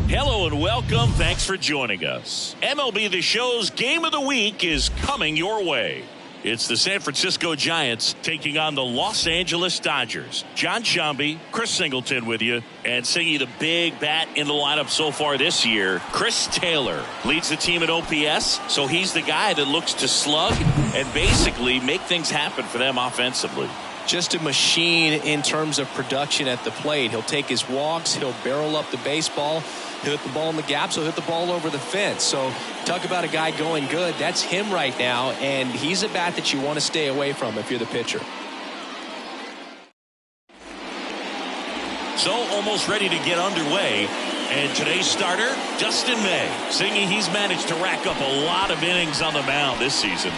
Hello and welcome. Thanks for joining us. MLB The Show's Game of the Week is coming your way. It's the San Francisco Giants taking on the Los Angeles Dodgers. John Sciambi, Chris Singleton with you, and singing the big bat in the lineup so far this year. Chris Taylor leads the team at OPS, so he's the guy that looks to slug and basically make things happen for them offensively. Just a machine in terms of production at the plate. He'll take his walks, he'll barrel up the baseball, he'll hit the ball in the gaps, he'll hit the ball over the fence. So talk about a guy going good. That's him right now, and he's a bat that you want to stay away from if you're the pitcher. So almost ready to get underway. And today's starter, Dustin May, singing he's managed to rack up a lot of innings on the mound this season.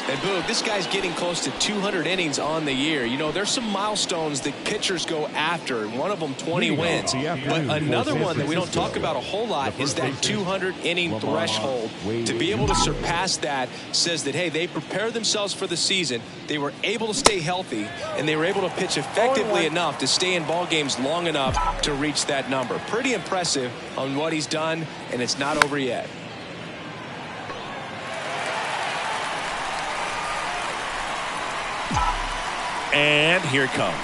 And Boog, this guy's getting close to 200 innings on the year. You know, there's some milestones that pitchers go after. One of them 20 wins. But another one that we don't talk about a whole lot is that 200 inning threshold. To be able to surpass that says that, hey, they prepared themselves for the season. They were able to stay healthy, and they were able to pitch effectively enough to stay in ball games long enough to reach that number. Pretty impressive on what he's done, and it's not over yet. And here it comes.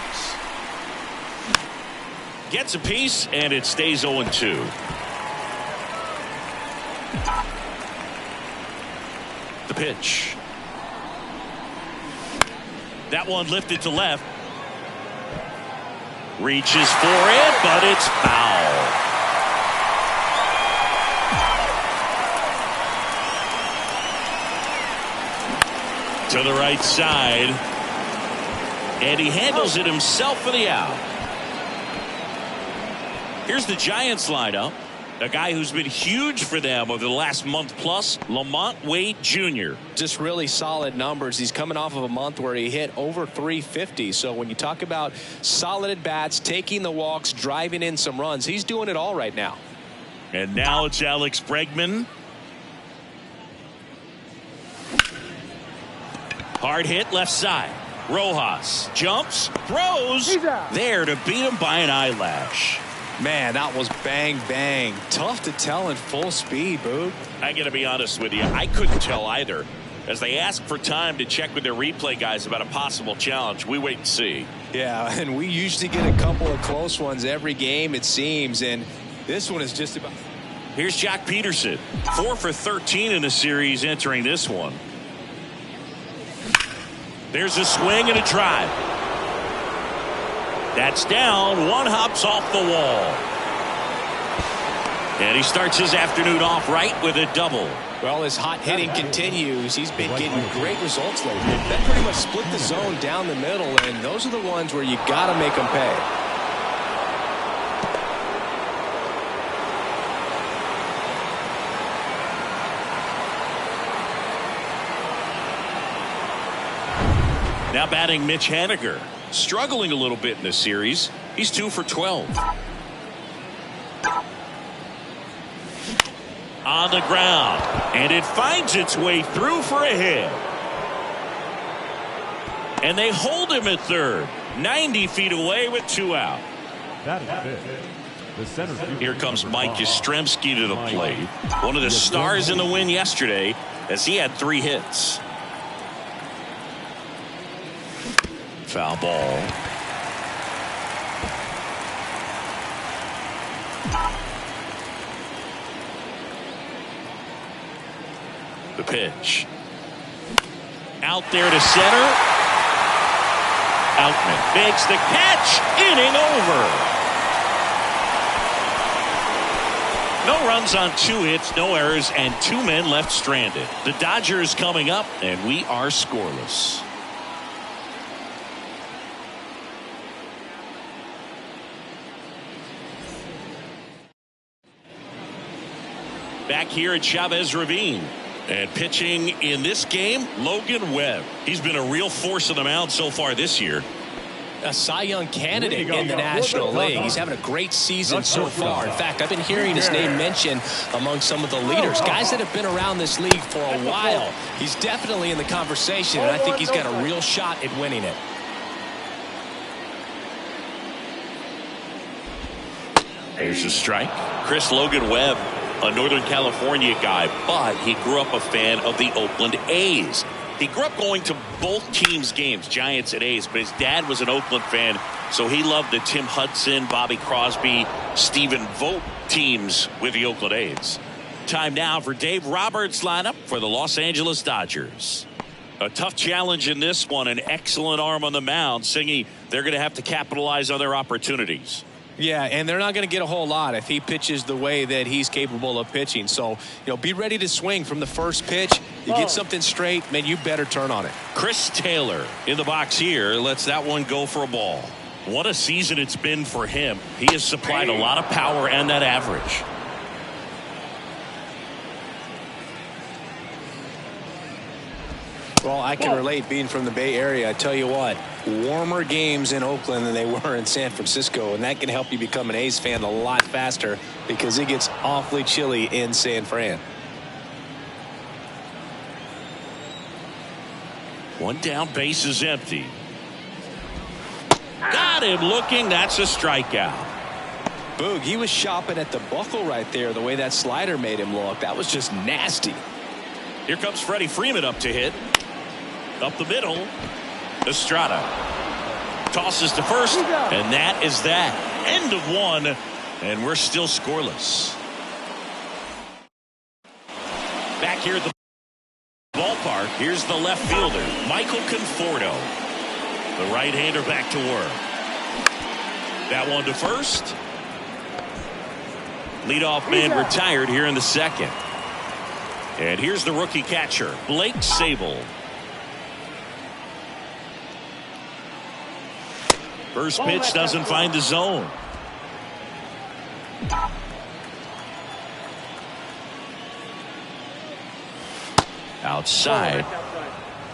Gets a piece, and it stays 0-2. The pitch. That one lifted to left. Reaches for it, but it's foul. To the right side. And he handles it himself for the out. Here's the Giants lineup. A guy who's been huge for them over the last month plus, LaMonte Wade Jr. Just really solid numbers. He's coming off of a month where he hit over 350. So when you talk about solid at bats, taking the walks, driving in some runs, he's doing it all right now. And now it's Alex Bregman. Hard hit left side. Rojas jumps, throws, there to beat him by an eyelash. Man, that was bang, bang. Tough to tell in full speed, Boog. I got to be honest with you, I couldn't tell either. As they ask for time to check with their replay guys about a possible challenge, we wait and see. Yeah, and we usually get a couple of close ones every game, it seems, and this one is just about... Here's Jock Peterson, 4 for 13 in the series entering this one. There's a swing and a drive. That's down. One hops off the wall. And he starts his afternoon off right with a double. Well, his hot hitting continues. He's been getting great results lately. That pretty much split the zone down the middle, and those are the ones where you got to make them pay. Now batting Mitch Haniger. Struggling a little bit in this series. He's 2 for 12. On the ground. And it finds its way through for a hit. And they hold him at third. 90 feet away with 2 out. That is it. The center. Here comes Mike Yastrzemski to the plate. One of the stars in the win yesterday as he had 3 hits. Foul ball. The pitch. Out there to center. Outman makes the catch. Inning over. No runs on 2 hits, no errors, and 2 men left stranded. The Dodgers coming up, and we are scoreless. Back here at Chavez Ravine. And pitching in this game, Logan Webb. He's been a real force on the mound so far this year. A Cy Young candidate in the National League. He's having a great season so far. In fact, I've been hearing his name mentioned among some of the leaders, guys that have been around this league for a while. He's definitely in the conversation, and I think he's got a real shot at winning it. There's a strike. Chris, Logan Webb, a Northern California guy, but he grew up a fan of the Oakland A's. He grew up going to both teams' games, Giants and A's, but his dad was an Oakland fan, so he loved the Tim Hudson, Bobby Crosby, Stephen Vogt teams with the Oakland A's. Time now for Dave Roberts' lineup for the Los Angeles Dodgers. A tough challenge in this one, an excellent arm on the mound. Singy, they're going to have to capitalize on their opportunities. Yeah, and they're not going to get a whole lot if he pitches the way that he's capable of pitching. So, be ready to swing from the first pitch. You get something straight, man, you better turn on it. Chris Taylor in the box here lets that one go for a ball. What a season it's been for him. He has supplied a lot of power and that average. Well, I can relate being from the Bay Area. I tell you what, warmer games in Oakland than they were in San Francisco, and that can help you become an A's fan a lot faster because it gets awfully chilly in San Fran. One down, base is empty. Got him looking. That's a strikeout. Boog, he was shopping at the buckle right there, the way that slider made him look. That was just nasty. Here comes Freddie Freeman up to hit. Up the middle. Estrada tosses to first, and that is that. End of one, and we're still scoreless. Back here at the ballpark, here's the left fielder, Michael Conforto. The right-hander back to work. That one to first. Leadoff man retired here in the second. And here's the rookie catcher, Blake Sabol. First pitch doesn't find the zone. Outside.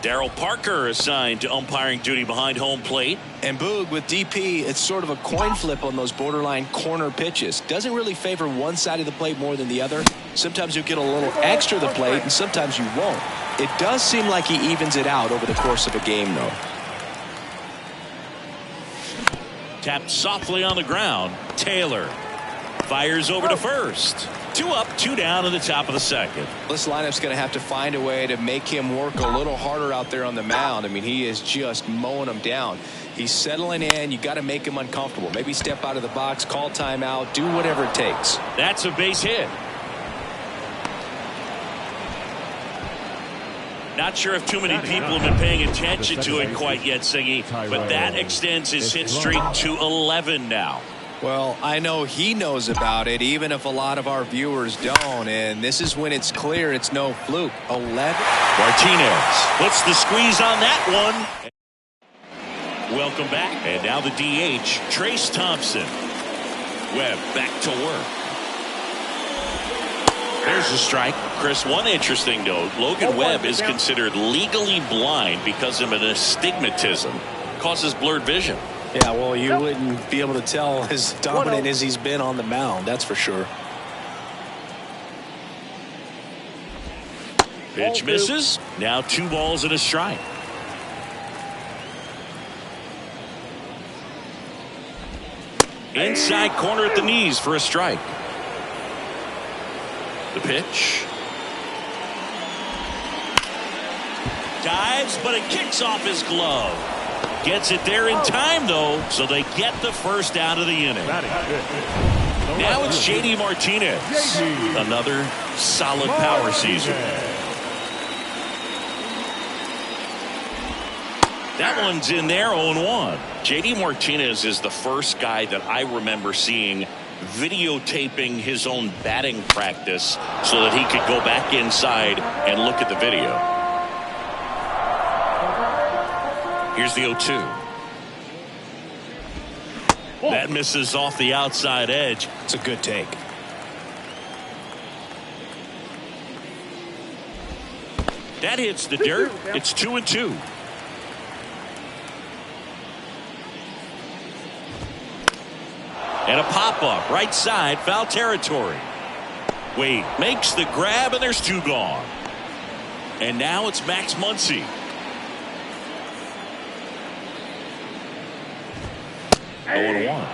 Darryl Parker assigned to umpiring duty behind home plate. And Boog, with DP, it's sort of a coin flip on those borderline corner pitches. Doesn't really favor one side of the plate more than the other. Sometimes you get a little extra the plate, and sometimes you won't. It does seem like he evens it out over the course of a game, though. Tapped softly on the ground. Taylor fires over to first. 2 up, 2 down in the top of the second. This lineup's going to have to find a way to make him work a little harder out there on the mound. I mean, he is just mowing them down. He's settling in. You got to make him uncomfortable. Maybe step out of the box, call timeout, do whatever it takes. That's a base hit. Not sure if too many people have been paying attention to it quite yet, Singy, but that extends his hit streak to 11 now. Well, I know he knows about it, even if a lot of our viewers don't. And this is when it's clear it's no fluke. 11. Martinez puts the squeeze on that one. Welcome back. And now the DH, Trace Thompson. Webb back to work. There's a strike. Chris, one interesting note. Logan Webb is considered legally blind because of an astigmatism. Causes blurred vision. Yeah, well, you wouldn't be able to tell as dominant as he's been on the mound, that's for sure. Pitch misses. Now 2 balls and a strike. Inside corner at the knees for a strike. The pitch. Dives, but it kicks off his glove. Gets it there in time, though, so they get the first out of the inning. Now it's J.D. Martinez. Another solid power season. That one's in there, 0-1. JD Martinez is the first guy that I remember seeing videotaping his own batting practice so that he could go back inside and look at the video. Here's the 0-2. That misses off the outside edge. It's a good take. That hits the dirt. It's 2-2. And a pop-up, right side, foul territory. Wade makes the grab, and there's 2 gone. And now it's Max Muncy. 0-1.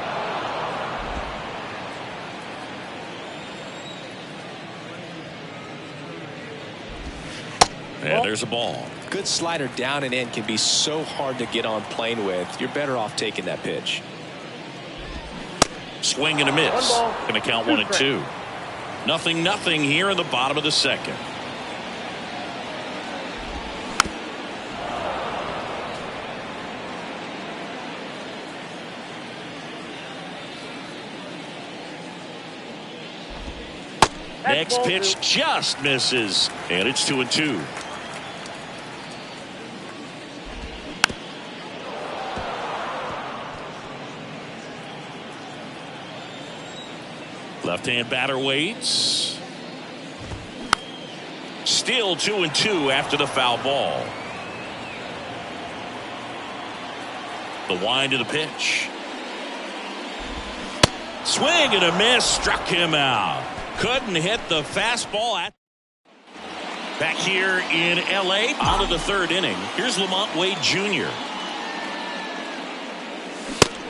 And there's a ball. Good slider down and in can be so hard to get on plane with. You're better off taking that pitch. Swing and a miss. Going to count 1-2. 0-0 here in the bottom of the second. Next pitch just misses, and it's 2-2. Left-hand batter waits. Still 2-2 after the foul ball. The wind of the pitch. Swing and a miss, struck him out. Couldn't hit the fastball. Back here in L.A. out of the third inning. Here's Lamont Wade Jr.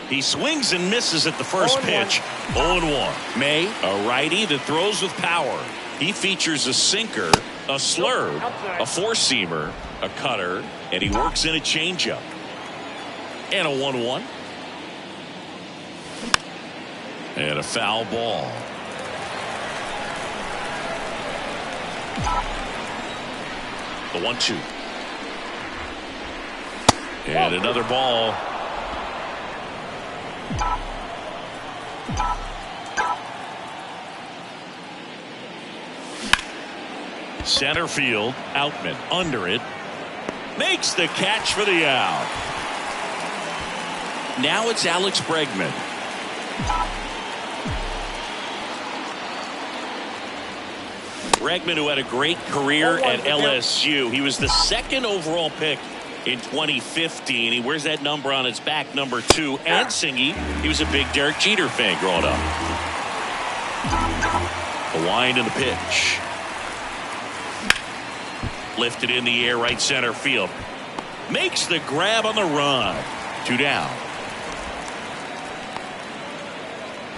He swings and misses at the first pitch. 0-1. May, a righty that throws with power. He features a sinker, a slurve, a four-seamer, a cutter, and he works in a changeup. And a 1-1. And a foul ball. The 1-2. And another ball. Center field, Outman under it. Makes the catch for the out. Now it's Alex Bregman. Bregman, who had a great career at LSU. He was the second overall pick in 2015. He wears that number on his back, number 2. And Singy, he was a big Derek Jeter fan growing up. The wind of the pitch. Lifted in the air, right center field. Makes the grab on the run. 2 down.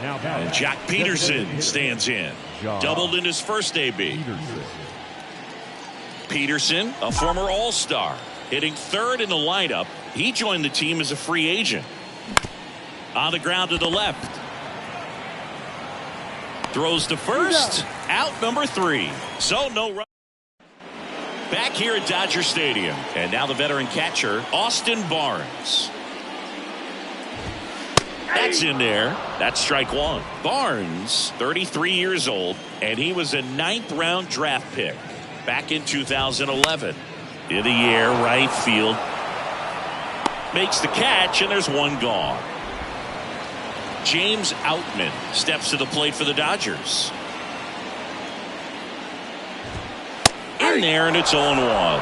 And Jock Peterson stands in. Doubled in his first AB. Peterson, a former All-Star, hitting third in the lineup. He joined the team as a free agent. On the ground to the left. Throws to first. Out number 3. So no run. Back here at Dodger Stadium. And now the veteran catcher, Austin Barnes. That's in there. That's strike 1. Barnes, 33 years old, and he was a 9th round draft pick back in 2011. In the air, right field. Makes the catch, and there's 1 gone. James Outman steps to the plate for the Dodgers. In there, and it's 0-1.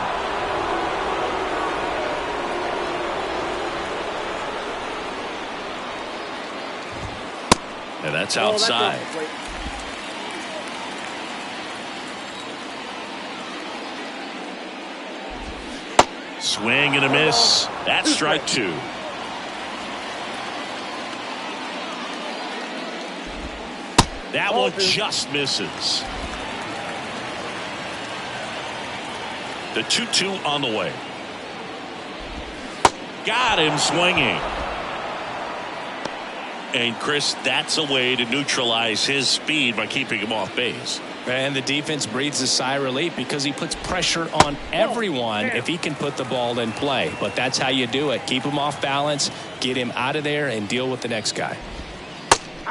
And that's outside. Swing and a miss. That's strike 2. That one just misses. The 2-2 on the way. Got him swinging. And Chris, that's a way to neutralize his speed by keeping him off base. And the defense breathes a sigh of relief because he puts pressure on everyone if he can put the ball in play. But that's how you do it. Keep him off balance, get him out of there, and deal with the next guy.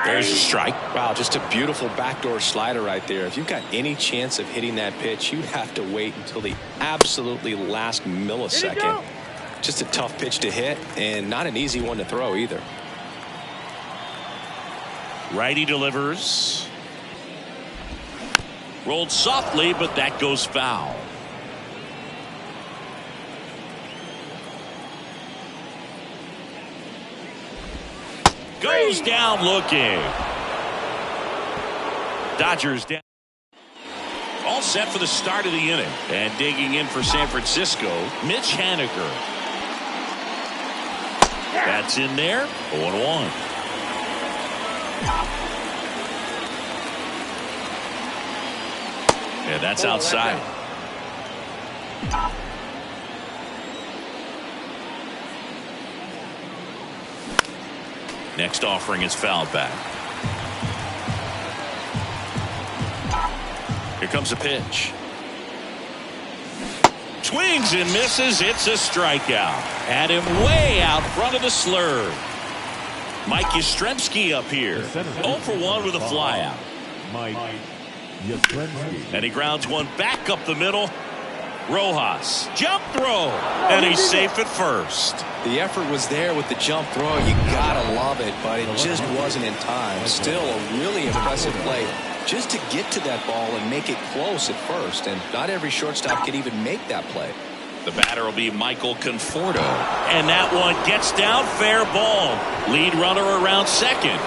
There's a strike. Wow, just a beautiful backdoor slider right there. If you've got any chance of hitting that pitch, you have to wait until the absolutely last millisecond. Just a tough pitch to hit and not an easy one to throw either. Righty delivers. Rolled softly, but that goes foul. Goes down looking. Dodgers down. All set for the start of the inning. And digging in for San Francisco, Mitch Haniger. That's in there. 0-1. And that's outside. Next offering is fouled back. Here comes a pitch. Swings and misses. It's a strikeout. Had him way out front of the slurve. Mike Yastrzemski up here. 0 for 1 with a flyout. Mike Yastrzemski. And he grounds one back up the middle. Rojas, jump throw, and he's safe at first. The effort was there with the jump throw. You gotta love it, but it just wasn't in time. Still a really impressive play just to get to that ball and make it close at first. And not every shortstop can even make that play. The batter will be Michael Conforto. And that one gets down, fair ball. Lead runner around second.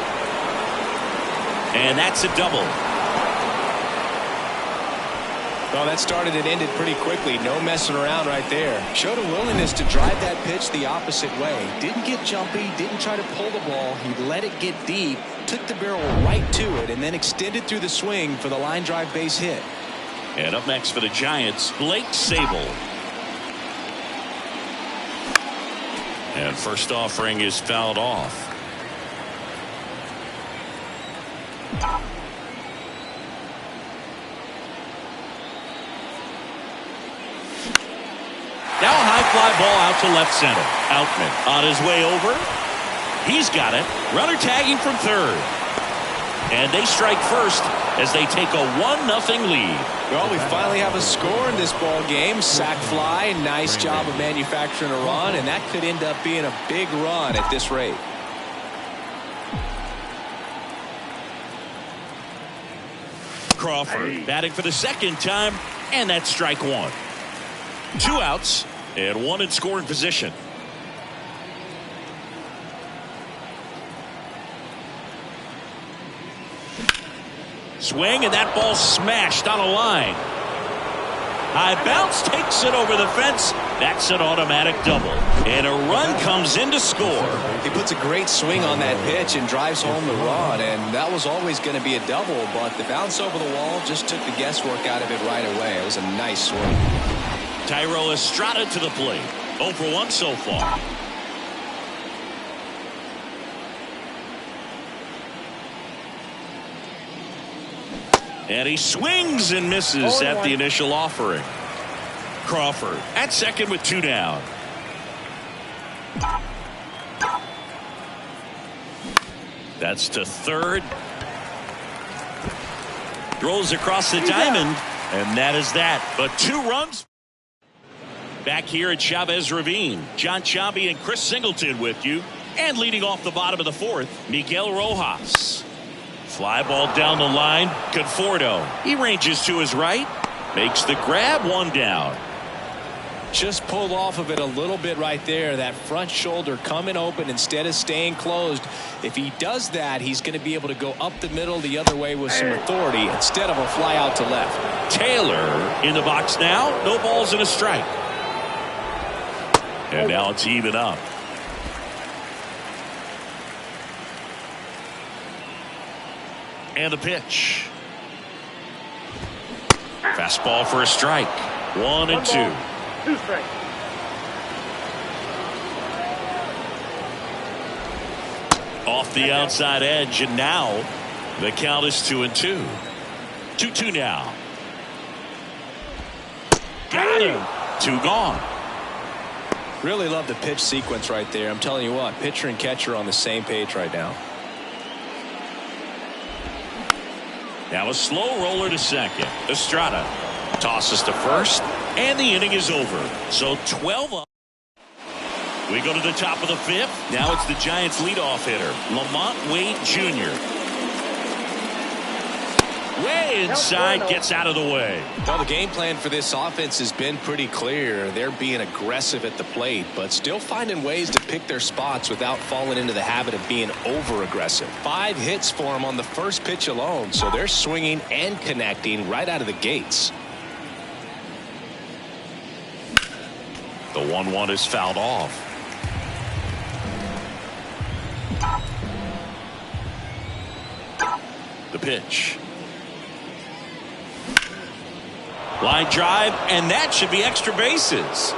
And that's a double. Well, that started and ended pretty quickly. No messing around right there. Showed a willingness to drive that pitch the opposite way. Didn't get jumpy, didn't try to pull the ball. He let it get deep, took the barrel right to it, and then extended through the swing for the line drive base hit. And up next for the Giants, Blake Sabol. And first offering is fouled off. Now a high fly ball out to left center. Outman on his way over. He's got it. Runner tagging from third. And they strike first as they take a 1-0 lead. Well, we finally have a score in this ball game. Sac fly. Nice job of manufacturing a run, and that could end up being a big run at this rate. Crawford batting for the second time, and that's strike one. 2 outs and 1 in scoring position. Swing, and that ball smashed on a line. High bounce takes it over the fence. That's an automatic double. And a run comes in to score. He puts a great swing on that pitch and drives home the run. And that was always going to be a double, but the bounce over the wall just took the guesswork out of it right away. It was a nice swing. Thairo Estrada to the plate. 0 for 1 so far. And he swings and misses at the initial offering. Crawford at second with 2 down. That's to third. Throws across the diamond, and that is that. But 2 runs. Back here at Chavez Ravine, John Chambi and Chris Singleton with you. And leading off the bottom of the 4th, Miguel Rojas. Fly ball down the line. Conforto. He ranges to his right. Makes the grab. 1 down. Just pulled off of it a little bit right there. That front shoulder coming open instead of staying closed. If he does that, he's going to be able to go up the middle the other way with some authority instead of a fly out to left. Taylor in the box now. No balls and a strike. And now it's even up. And the pitch. Fastball for a strike. 1 and 2. 2 strikes. Off the outside edge, and now the count is 2 and 2. 2-2 now. Got him. 2 gone. Really love the pitch sequence right there. I'm telling you what, pitcher and catcher on the same page right now. Now a slow roller to second. Estrada tosses to first, and the inning is over. So 12 up. We go to the top of the 5th. Now it's the Giants leadoff hitter, Lamont Wade Jr. Way inside, gets out of the way. Well, the game plan for this offense has been pretty clear. They're being aggressive at the plate, but still finding ways to pick their spots without falling into the habit of being over-aggressive. 5 hits for them on the first pitch alone, so they're swinging and connecting right out of the gates. The 1-1 is fouled off. The pitch. Line drive, and that should be extra bases.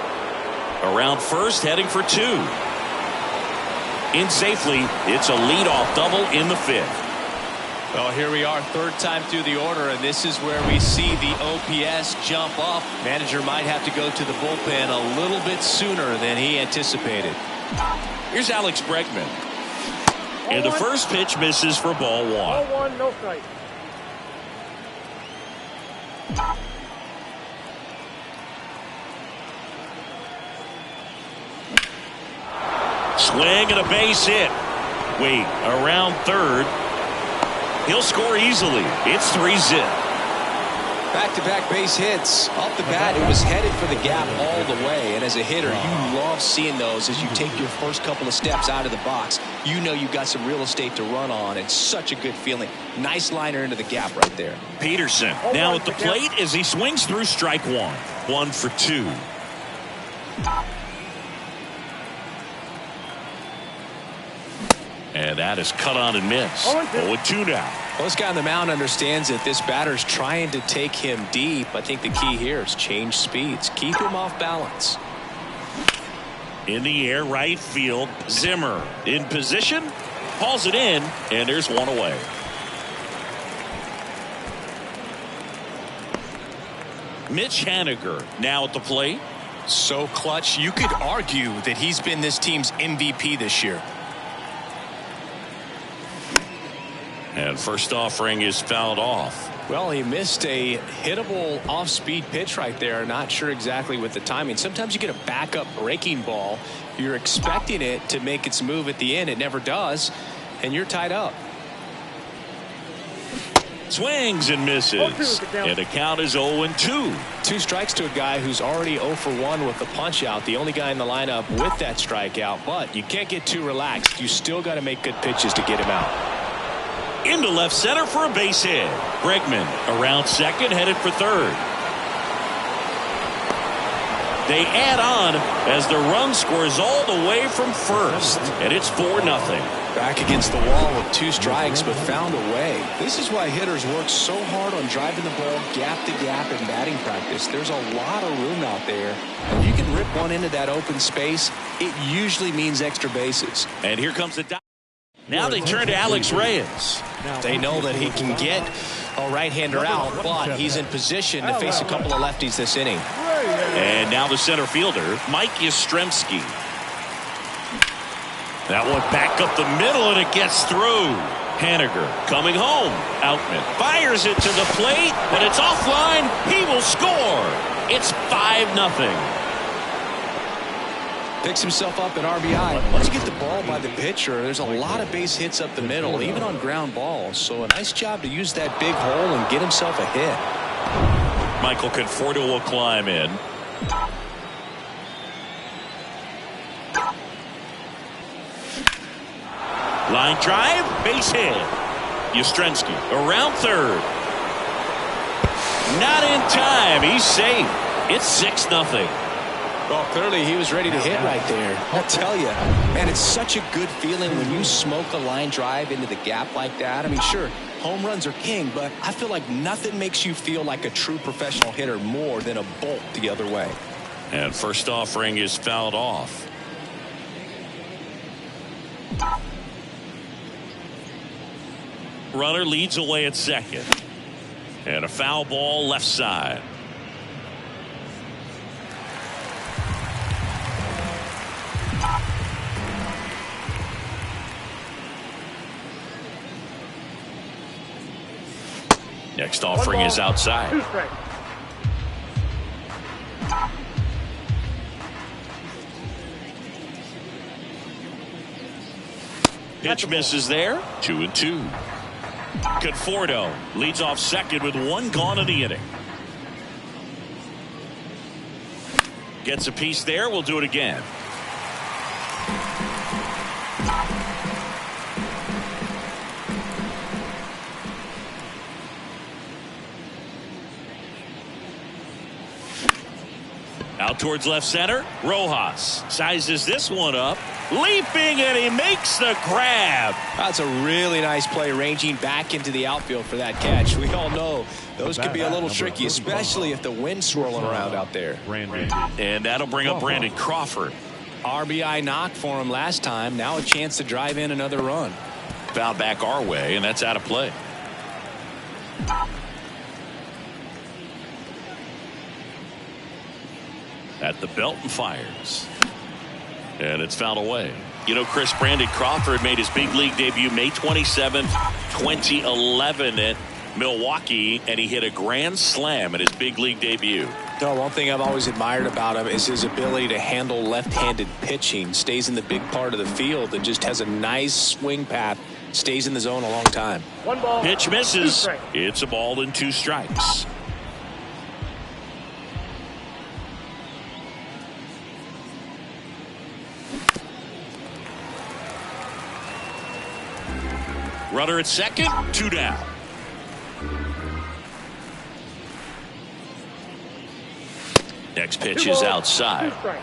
Around first, heading for 2. In safely, it's a leadoff double in the 5th. Well, here we are, 3rd time through the order, and this is where we see the OPS jump up. Manager might have to go to the bullpen a little bit sooner than he anticipated. Here's Alex Bregman. And the first pitch misses for ball 1. Ball 1, no strike. Swing and a base hit. Wait, around third. He'll score easily. It's 3-zip. Back-to-back base hits. Off the bat, it was headed for the gap all the way. And as a hitter, you love seeing those as you take your first couple of steps out of the box. You know you've got some real estate to run on. It's such a good feeling. Nice liner into the gap right there. Peterson now at the plate as he swings through strike 1. 1 for 2. And that is cut on and missed. 0-2 now. Well, this guy on the mound understands that this batter's trying to take him deep. I think the key here is change speeds. Keep him off balance. In the air, right field. Zimmer in position. Hauls it in, and there's 1 away. Mitch Haniger now at the plate. So clutch, you could argue that he's been this team's MVP this year. And first offering is fouled off. Well, he missed a hittable off-speed pitch right there. Not sure exactly with the timing. Sometimes you get a backup breaking ball. You're expecting it to make its move at the end. It never does, and you're tied up. Swings and misses. And the count is 0-2. 2 strikes to a guy who's already 0 for 1 with the punch out. The only guy in the lineup with that strikeout. But you can't get too relaxed. You still got to make good pitches to get him out. Into left center for a base hit. Bregman around second, headed for third. They add on as the run scores all the way from first, and it's 4-0. Back against the wall with 2 strikes, but found a way. This is why hitters work so hard on driving the ball gap to gap in batting practice. There's a lot of room out there. If you can rip one into that open space, it usually means extra bases. And here comes the now they turn to Alex Reyes. They know that he can get a right-hander out, but he's in position to face a couple of lefties this inning. And now the center fielder, Mike Yastrzemski. That one back up the middle, and it gets through. Haniger coming home. Outman fires it to the plate, but it's offline. He will score. It's 5-0. Picks himself up an RBI. Once you get the ball by the pitcher, there's a lot of base hits up the middle, even on ground balls. So a nice job to use that big hole and get himself a hit. Michael Conforto will climb in. Line drive, base hit. Yastrzemski around third. Not in time. He's safe. It's 6-0. Well, clearly he was ready to hit right there. I'll tell you, man, it's such a good feeling when you smoke a line drive into the gap like that. I mean, sure, home runs are king, but I feel like nothing makes you feel like a true professional hitter more than a bolt the other way. And first offering is fouled off. Runner leads away at second. And a foul ball left side. Next offering is outside. Pitch misses there. 2-2. Conforto leads off second with one gone in the inning. Gets a piece there. We'll do it again. Out towards left center. Rojas sizes this one up. Leaping, and he makes the grab. That's a really nice play, ranging back into the outfield for that catch. We all know those can be a little tricky, especially if the wind's swirling around out there. And that'll bring up Brandon Crawford. RBI knock for him last time. Now a chance to drive in another run. Fouled back our way, and that's out of play. At the belt and fires. And it's fouled away. You know, Chris, Brandon Crawford made his big league debut May 27th, 2011 at Milwaukee, and he hit a grand slam at his big league debut. No, one thing I've always admired about him is his ability to handle left-handed pitching. Stays in the big part of the field and just has a nice swing path. Stays in the zone a long time. One ball. Pitch misses. It's a ball and 2 strikes. Runner at second, 2 down. Next pitch is outside. 2 strikes.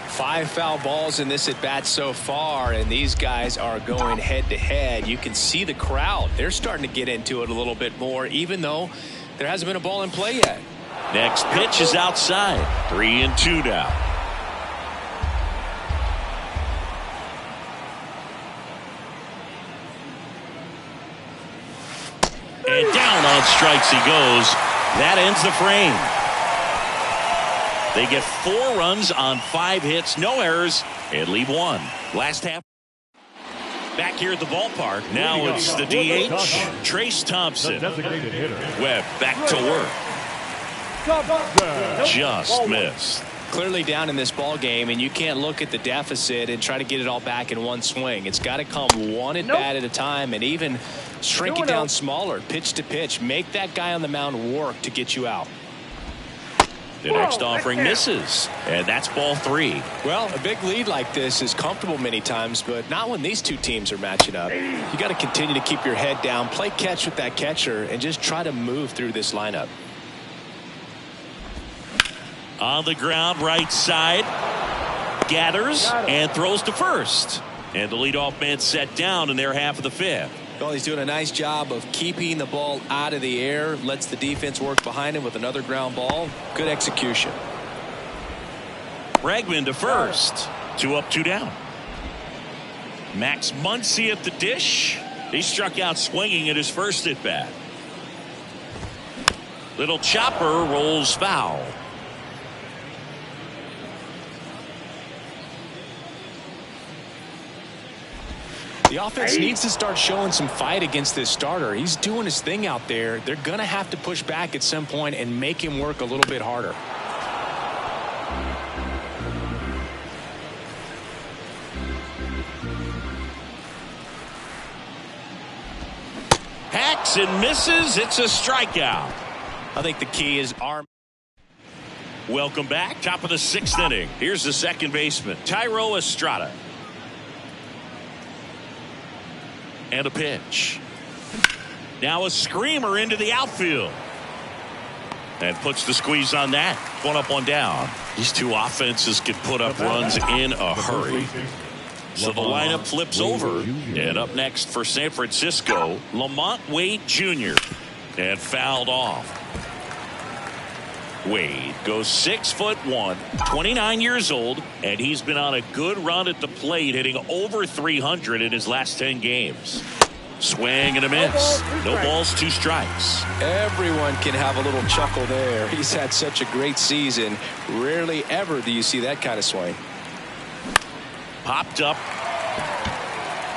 Five foul balls in this at bat so far, and these guys are going head to head. You can see the crowd. They're starting to get into it a little bit more, even though there hasn't been a ball in play yet. Next pitch is outside. 3-2 now. And down on strikes he goes. That ends the frame. They get 4 runs on 5 hits, no errors, and leave 1. Last half. Back here at the ballpark. Now it's the DH, Trace Thompson. Webb back to work. Just missed. Clearly down in this ball game, and you can't look at the deficit and try to get it all back in one swing. It's got to come one at bat at a time, and even shrink it down smaller, pitch to pitch. Make that guy on the mound work to get you out. The next offering misses, and that's ball 3. Well, a big lead like this is comfortable many times, but not when these two teams are matching up. You got to continue to keep your head down, play catch with that catcher, and just try to move through this lineup. On the ground, right side, gathers and throws to first. And the leadoff man set down in their half of the 5th. Well, he's doing a nice job of keeping the ball out of the air, lets the defense work behind him with another ground ball. Good execution. Bregman to first. 2 up, 2 down. Max Muncy at the dish. He struck out swinging at his first at bat. Little chopper rolls foul. The offense needs to start showing some fight against this starter. He's doing his thing out there. They're going to have to push back at some point and make him work a little bit harder. Hacks and misses. It's a strikeout. I think the key is arm. Welcome back. Top of the 6th inning. Here's the second baseman, Thairo Estrada. And a pitch. Now a screamer into the outfield. And puts the squeeze on that. 1 up, 1 down. These two offenses can put up runs in a hurry. So the lineup flips over. And up next for San Francisco, Lamont Wade Jr. And fouled off. Wade goes 6'1", 29 years old, and he's been on a good run at the plate, hitting over 300 in his last 10 games. Swing and a miss. No balls, 2 strikes. Everyone can have a little chuckle there. He's had such a great season. Rarely ever do you see that kind of swing. Popped up.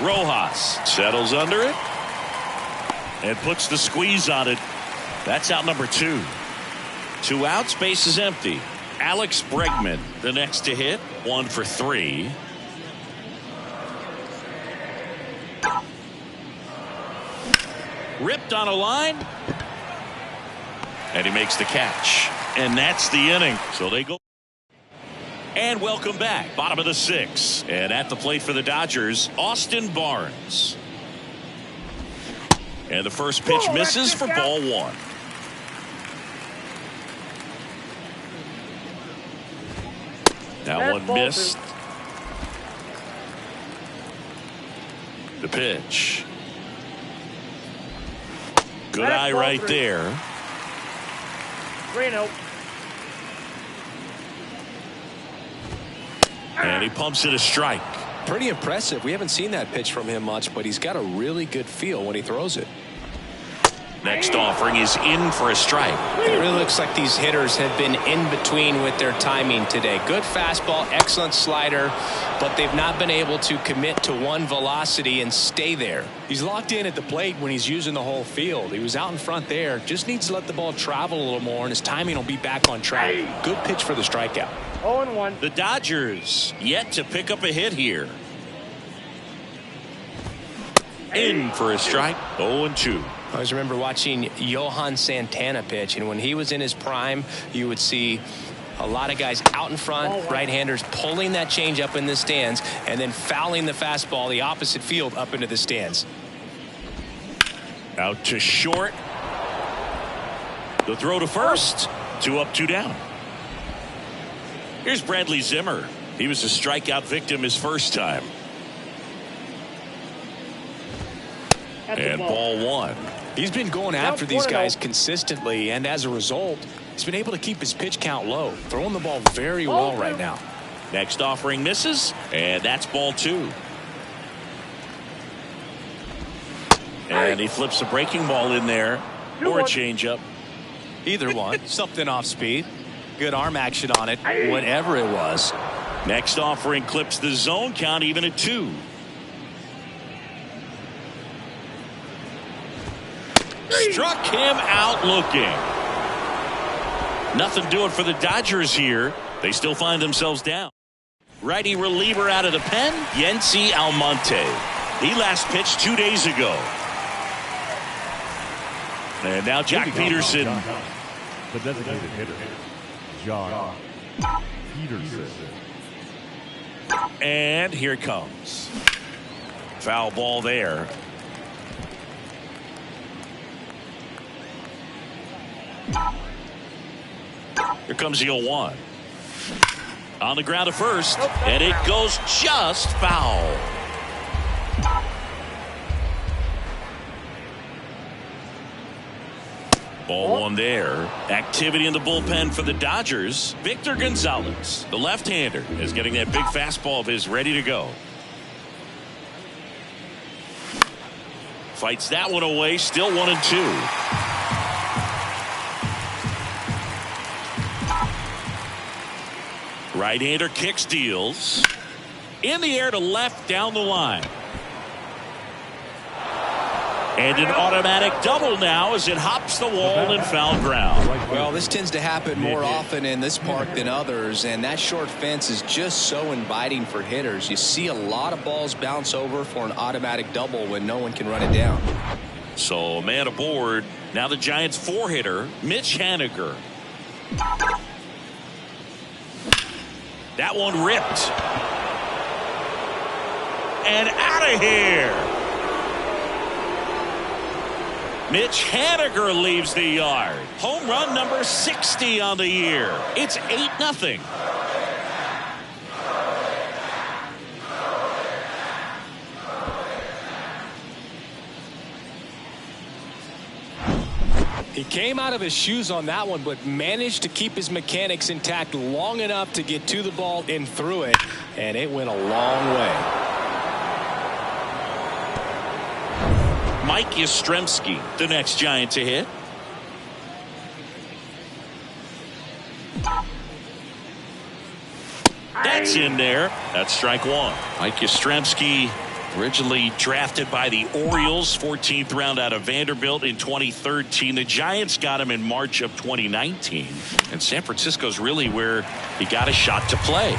Rojas settles under it and puts the squeeze on it. That's out number 2. 2 outs, base is empty. Alex Bregman, the next to hit, 1 for 3. Ripped on a line, and he makes the catch, and that's the inning. So they go. And welcome back, bottom of the 6th, and at the plate for the Dodgers, Austin Barnes. And the first pitch misses for ball 1. That one missed. The pitch. Good eye right there. Reno. And he pumps it a strike. Pretty impressive. We haven't seen that pitch from him much, but he's got a really good feel when he throws it. Next offering is in for a strike. It really looks like these hitters have been in between with their timing today. Good fastball, excellent slider, but they've not been able to commit to one velocity and stay there. He's locked in at the plate when he's using the whole field. He was out in front there. Just needs to let the ball travel a little more, and his timing will be back on track. Good pitch for the strikeout. 0-1. The Dodgers yet to pick up a hit here. In for a strike. 0-2. I always remember watching Johan Santana pitch, and when he was in his prime, you would see a lot of guys out in front, right-handers pulling that change up in the stands, and then fouling the fastball the opposite field up into the stands. Out to short. The throw to first. 2 up, 2 down. Here's Bradley Zimmer. He was a strikeout victim his first time. And ball 1. He's been going after these guys consistently, and as a result, he's been able to keep his pitch count low, throwing the ball very well right now. Next offering misses, and that's ball 2. And he flips a breaking ball in there, or a changeup. Either one. Something off speed. Good arm action on it, whatever it was. Next offering clips the zone count even at 2. Struck him out looking. Nothing doing for the Dodgers here. They still find themselves down. Righty reliever out of the pen, Yency Almonte. He last pitched 2 days ago. And now Jack Peterson. The designated hitter, John Peterson. And here it comes. Foul ball there. Here comes the 0-1. On the ground to first, and it goes just foul. Ball 1 there. Activity in the bullpen for the Dodgers. Victor Gonzalez, the left-hander, is getting that big fastball of his ready to go. Fights that one away, still 1-2. Right-hander kicks, deals. In the air to left, down the line. And an automatic double now as it hops the wall and foul ground. Well, this tends to happen more often in this park than others, and that short fence is just so inviting for hitters. You see a lot of balls bounce over for an automatic double when no one can run it down. So a man aboard. Now the Giants 4-hitter, Mitch Haniger. That one ripped. And out of here. Mitch Haniger leaves the yard. Home run number 60 on the year. It's 8-0. He came out of his shoes on that one, but managed to keep his mechanics intact long enough to get to the ball and through it, and it went a long way. Mike Yastrzemski, the next Giant to hit. That's in there. That's strike one. Mike Yastrzemski, originally drafted by the Orioles, 14th round out of Vanderbilt in 2013. The Giants got him in March of 2019. And San Francisco's really where he got a shot to play.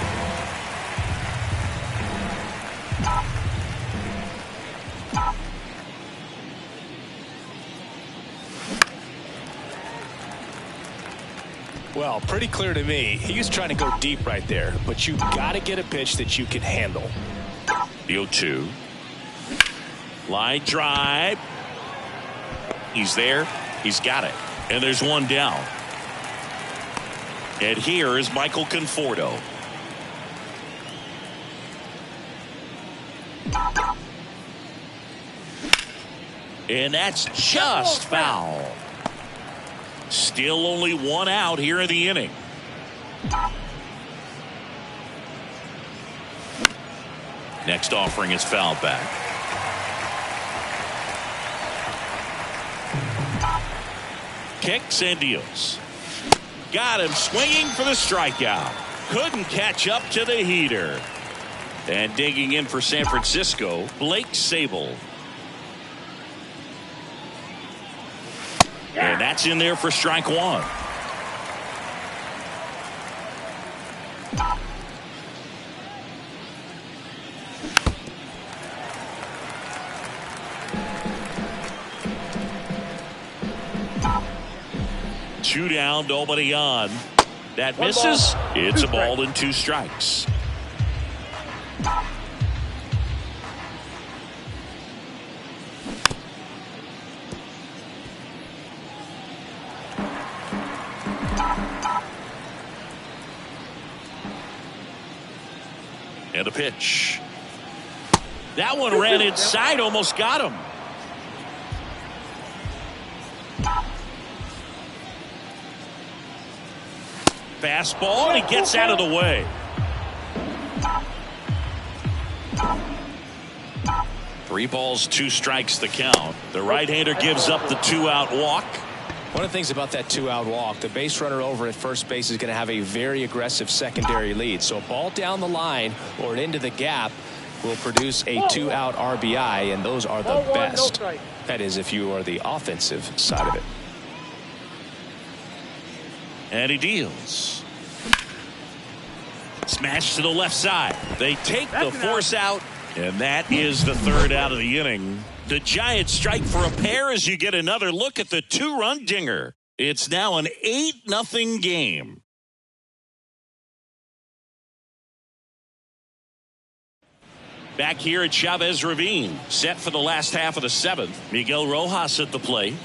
Well, pretty clear to me. He was trying to go deep right there, but you got to get a pitch that you can handle. The 0-2. Line drive. He's there. He's got it. And there's one down. And here is Michael Conforto. And that's just foul. Still only one out here in the inning. Next offering is fouled back. Kicks and deals. Got him swinging for the strikeout. Couldn't catch up to the heater. And digging in for San Francisco, Blake Sabol. And that's in there for strike one. Two down, nobody on. That misses. It's a ball and 2 strikes. And a pitch. That one ran inside, almost got him. Fastball, and he gets out of the way. 3 balls, 2 strikes the count. The right-hander gives up the 2-out walk. One of the things about that 2-out walk, the base runner over at first base is going to have a very aggressive secondary lead. So a ball down the line or into the gap will produce a 2-out RBI, and those are the best. That is, if you are the offensive side of it. And he deals. Smash to the left side. They take the force out, and that is the 3rd out of the inning. The Giants strike for a pair as you get another look at the 2-run dinger. It's now an 8-0 game. Back here at Chavez Ravine, set for the last half of the 7th. Miguel Rojas at the plate.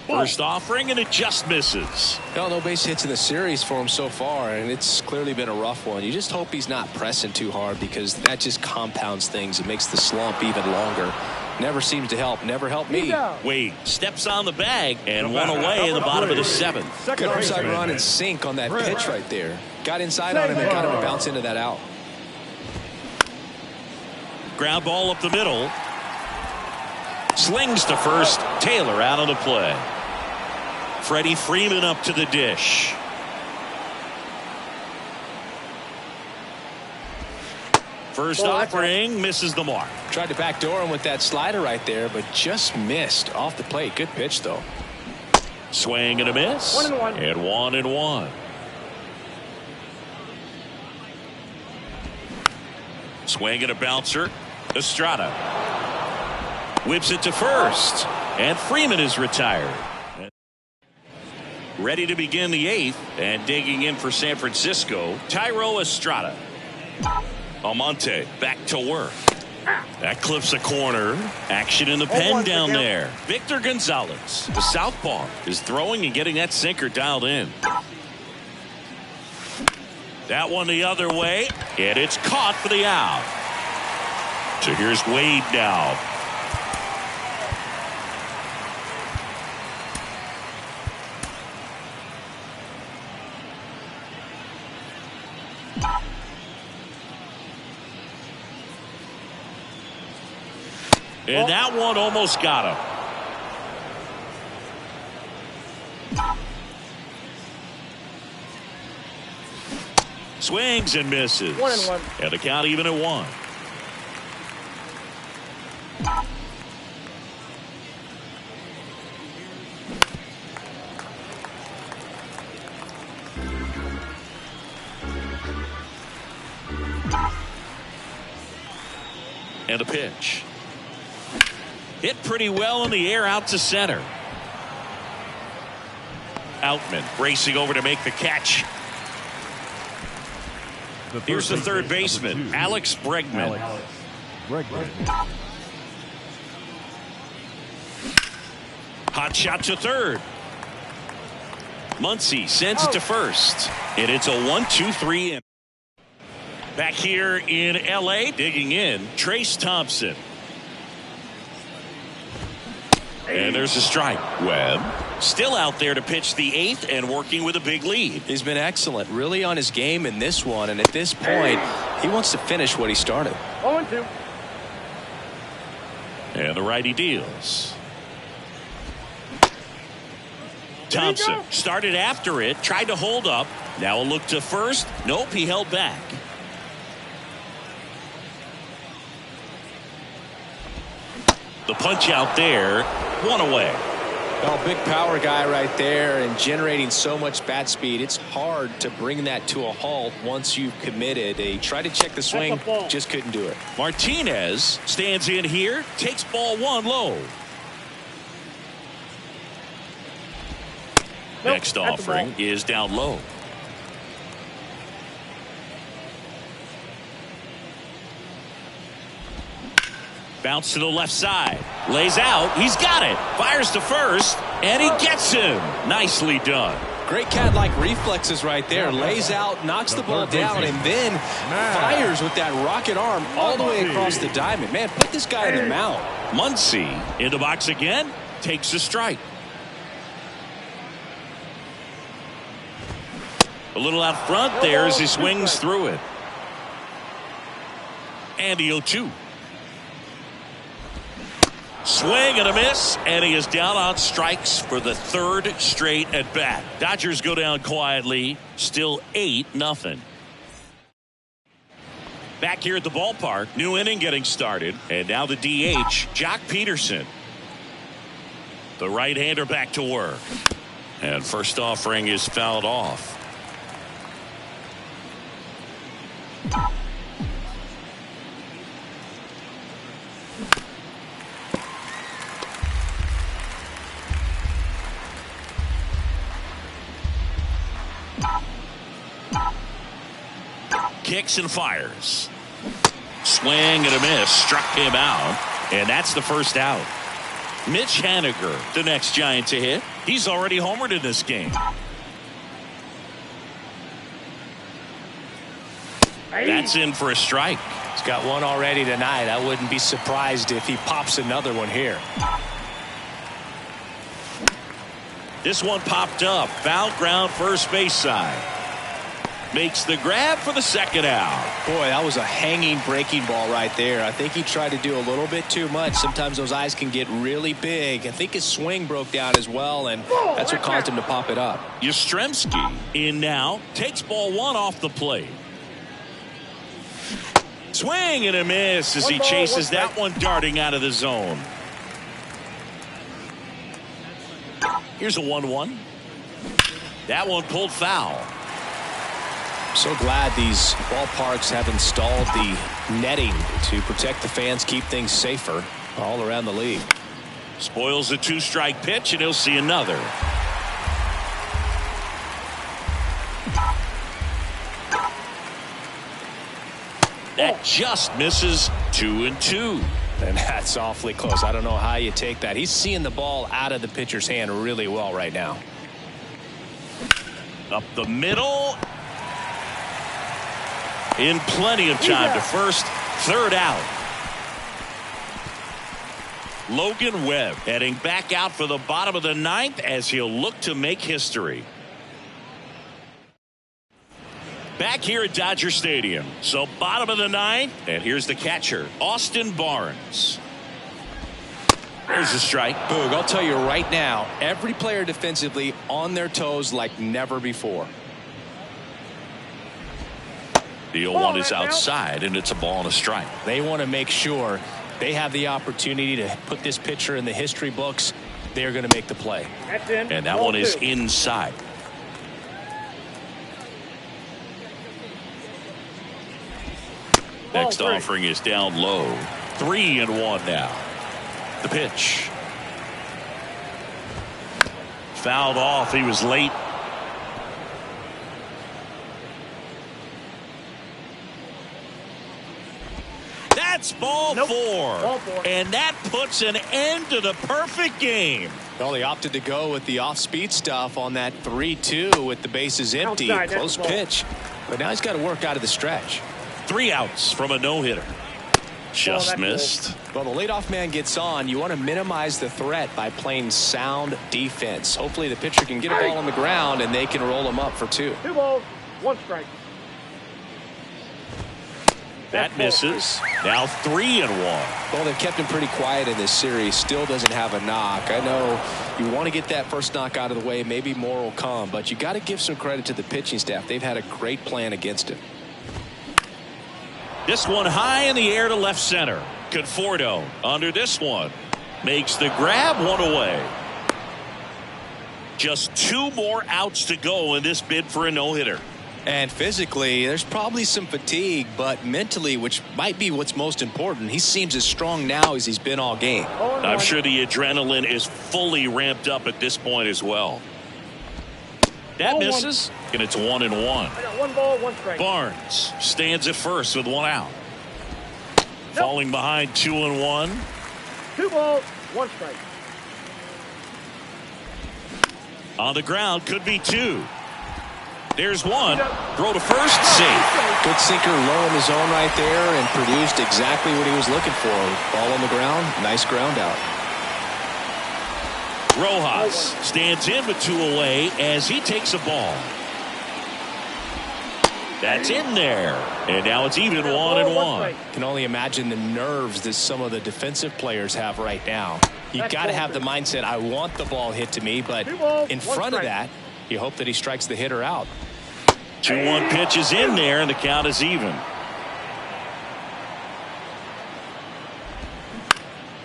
First offering, and it just misses. Well, no base hits in the series for him so far, and it's clearly been a rough one. You just hope he's not pressing too hard, because that just compounds things. It makes the slump even longer. Never seems to help. Never helped me. Wade steps on the bag and one away in the bottom of the 7th. Good upside run and sink on that pitch right there. Got inside on him and got him to bounce into that out. Ground ball up the middle. Slings to first. Taylor out on the play. Freddie Freeman up to the dish. First offering misses the mark. Tried to backdoor him with that slider right there, but just missed off the plate. Good pitch, though. Swing and a miss. 1-1. And 1-1. Swing and a bouncer. Estrada whips it to first, and Freeman is retired. Ready to begin the 8th, and digging in for San Francisco, Thairo Estrada. Almonte back to work. That clips a corner. Action in the pen down there. Victor Gonzalez, the southpaw, is throwing and getting that sinker dialed in. That one the other way, and it's caught for the out. So here's Wade now. And that one almost got him. Swings and misses. 1-1. And the count even at 1. And a pitch. Hit pretty well in the air out to center. Outman racing over to make the catch. Here's the third baseman, Alex Bregman. Hot shot to third. Muncy sends it to first. And it's a 1-2-3 in. Back here in L.A., digging in, Trace Thompson. And there's a strike. Webb still out there to pitch the 8th and working with a big lead. He's been excellent, really on his game in this one. And at this point, he wants to finish what he started. 0-2. And the righty deals. Thompson started after it, tried to hold up. Now a look to first. Nope, he held back. The punch out there, 1 away. Well, big power guy right there and generating so much bat speed. It's hard to bring that to a halt once you've committed. He tried to check the swing, just couldn't do it. Martinez stands in here, takes ball 1 low. Next offering is down low. Bounce to the left side. Lays out. He's got it. Fires to first. And he gets him. Nicely done. Great cat-like reflexes right there. Lays out, knocks the ball down, and then fires with that rocket arm all the way across the diamond. Man, put this guy in the mount. Muncy in the box again. Takes a strike. A little out front there as he swings through it. And the 0-2. Swing and a miss, and he is down on strikes for the 3rd straight at bat. Dodgers go down quietly, still 8-0. Back here at the ballpark, new inning getting started, and now the DH, Jock Peterson. The right-hander back to work. And first offering is fouled off. Kicks and fires. Swing and a miss. Struck him out. And that's the first out. Mitch Haniger, the next Giant to hit. He's already homered in this game. That's in for a strike. He's got one already tonight. I wouldn't be surprised if he pops another one here. This one popped up. Foul ground first base side. Makes the grab for the second out. Boy, that was a hanging breaking ball right there. I think he tried to do a little bit too much. Sometimes those eyes can get really big. I think his swing broke down as well, and that's what caused him to pop it up. Yastrzemski in now. Takes ball 1 off the plate. Swing and a miss as he chases that one darting out of the zone. Here's a 1-1. That one pulled foul. So glad these ballparks have installed the netting to protect the fans, keep things safer all around the league. Spoils a 2-strike pitch, and he'll see another. That just misses. 2-2. And that's awfully close. I don't know how you take that. He's seeing the ball out of the pitcher's hand really well right now. Up the middle. In plenty of time to first. 3rd out. Logan Webb heading back out for the bottom of the 9th as he'll look to make history. Back here at Dodger Stadium. So bottom of the 9th, and here's the catcher, Austin Barnes. There's a strike. Boog, I'll tell you right now, every player defensively on their toes like never before. The 0-1 is outside, and it's a ball and a strike. They want to make sure they have the opportunity to put this pitcher in the history books. They're going to make the play. And that one is inside. Next offering is down low. 3-1 now. The pitch. Fouled off. He was late. That's ball four. And that puts an end to the perfect game. Well, he opted to go with the off-speed stuff on that 3-2 with the bases empty. Close pitch. But now he's got to work out of the stretch. 3 outs from a no-hitter. Just missed. Well, the leadoff man gets on. You want to minimize the threat by playing sound defense. Hopefully the pitcher can get a ball on the ground and they can roll him up for 2. 2 balls, 1 strike. That misses. Now 3-1. Well, they've kept him pretty quiet in this series. Still doesn't have a knock. I know you want to get that first knock out of the way. Maybe more will come, but you got to give some credit to the pitching staff. They've had a great plan against him. This one high in the air to left center. Conforto under this one. Makes the grab, 1 away. Just 2 more outs to go in this bid for a no-hitter. And physically, there's probably some fatigue, but mentally, which might be what's most important, he seems as strong now as he's been all game. I'm sure the adrenaline is fully ramped up at this point as well. That misses, and it's 1-1. I got 1 ball, 1 strike. Barnes stands at first with 1 out. Falling behind 2-1. 2 balls, 1 strike. On the ground, could be 2. There's 1. Throw to first, safe. Good sinker low in the zone right there and produced exactly what he was looking for. Ball on the ground, nice ground out. Rojas stands in with 2 away as he takes a ball. That's in there. And now it's even 1-1. Can only imagine the nerves that some of the defensive players have right now. You got to have the mindset, I want the ball hit to me, but in front of that, you hope that he strikes the hitter out. 2-1 pitch is in there, and the count is even.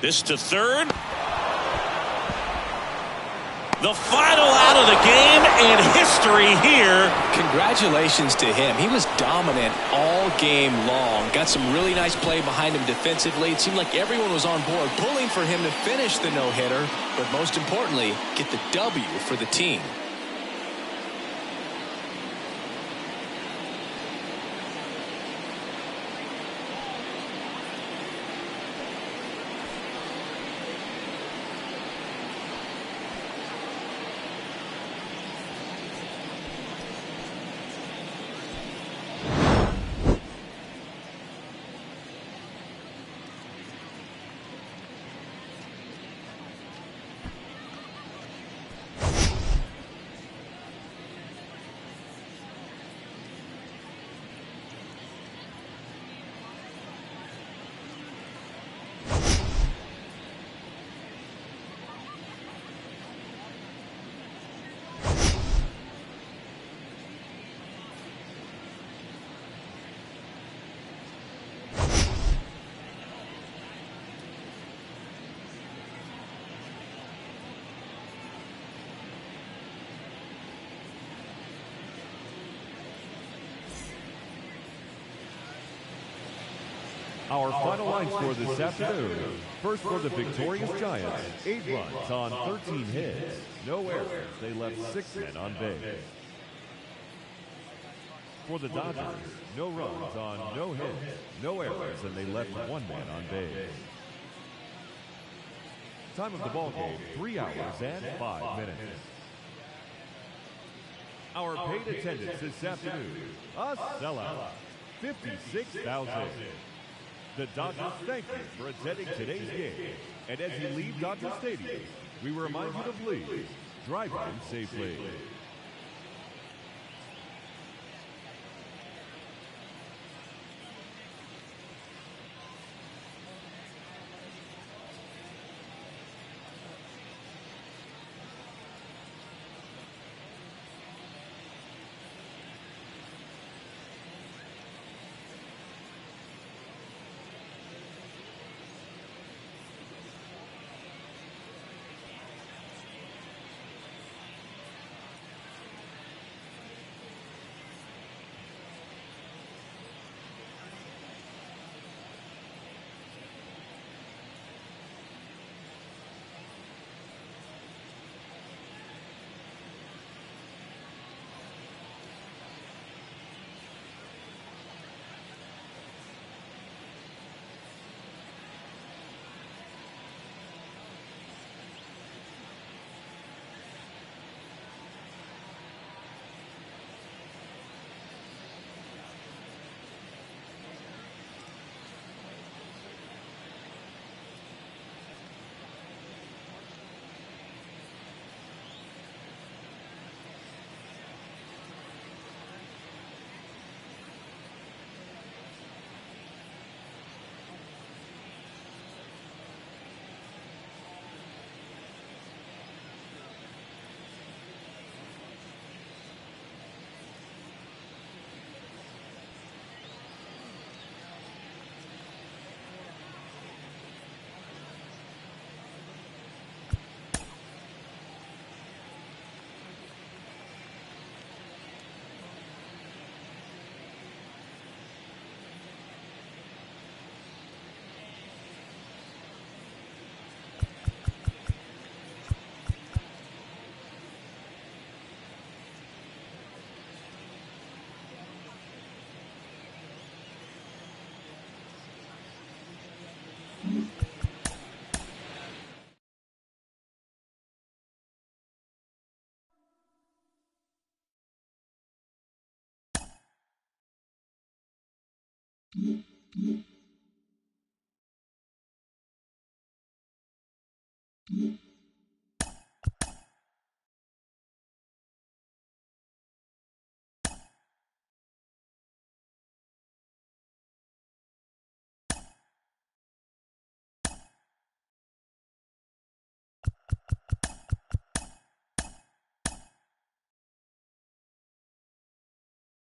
This to third. The final out of the game, and history here. Congratulations to him. He was dominant all game long. Got some really nice play behind him defensively. It seemed like everyone was on board pulling for him to finish the no-hitter, but most importantly, get the W for the team. Our final line score this afternoon. First for the victorious Giants, 8 runs on 13 hits. No errors. They left 6 men on base. For the Dodgers, no runs on no hits, no errors, and they left 1 man on base. Time of the ball game, 3 hours and 5 minutes. Our paid attendance this afternoon, a sellout, 56,000. The Dodgers thank you for attending today's game. And as you leave Dodger Stadium, we remind you to please drive home safely.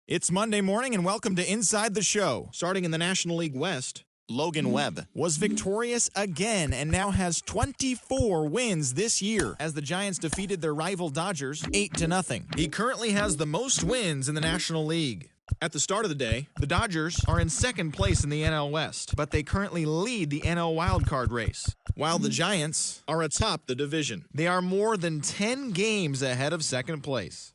It's Monday morning and welcome to Inside the Show. Starting in the National League West, Logan Webb was victorious again and now has 24 wins this year as the Giants defeated their rival Dodgers 8-0. He currently has the most wins in the National League. At the start of the day, the Dodgers are in second place in the NL West, but they currently lead the NL wildcard race, while the Giants are atop the division. They are more than 10 games ahead of second place.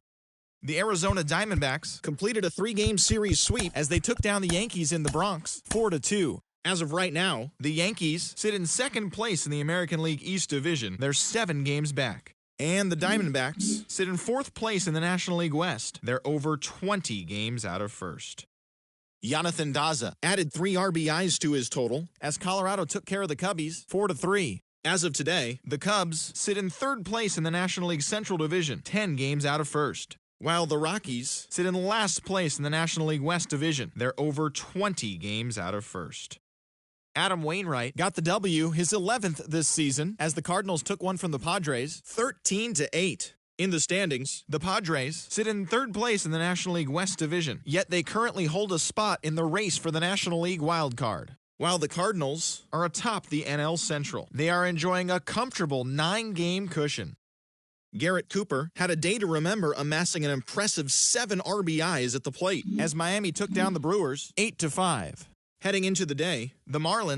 The Arizona Diamondbacks completed a 3-game series sweep as they took down the Yankees in the Bronx 4-2. As of right now, the Yankees sit in second place in the American League East Division. They're 7 games back. And the Diamondbacks sit in fourth place in the National League West. They're over 20 games out of first. Jonathan Daza added 3 RBIs to his total as Colorado took care of the Cubbies 4-3. As of today, the Cubs sit in third place in the National League Central Division, 10 games out of first. While the Rockies sit in last place in the National League West Division. They're over 20 games out of first. Adam Wainwright got the W, his 11th this season, as the Cardinals took one from the Padres, 13-8. In the standings, the Padres sit in third place in the National League West Division, yet they currently hold a spot in the race for the National League wild card. While the Cardinals are atop the NL Central, they are enjoying a comfortable 9-game cushion. Garrett Cooper had a day to remember, amassing an impressive 7 RBIs at the plate as Miami took down the Brewers 8-5. Heading into the day, the Marlins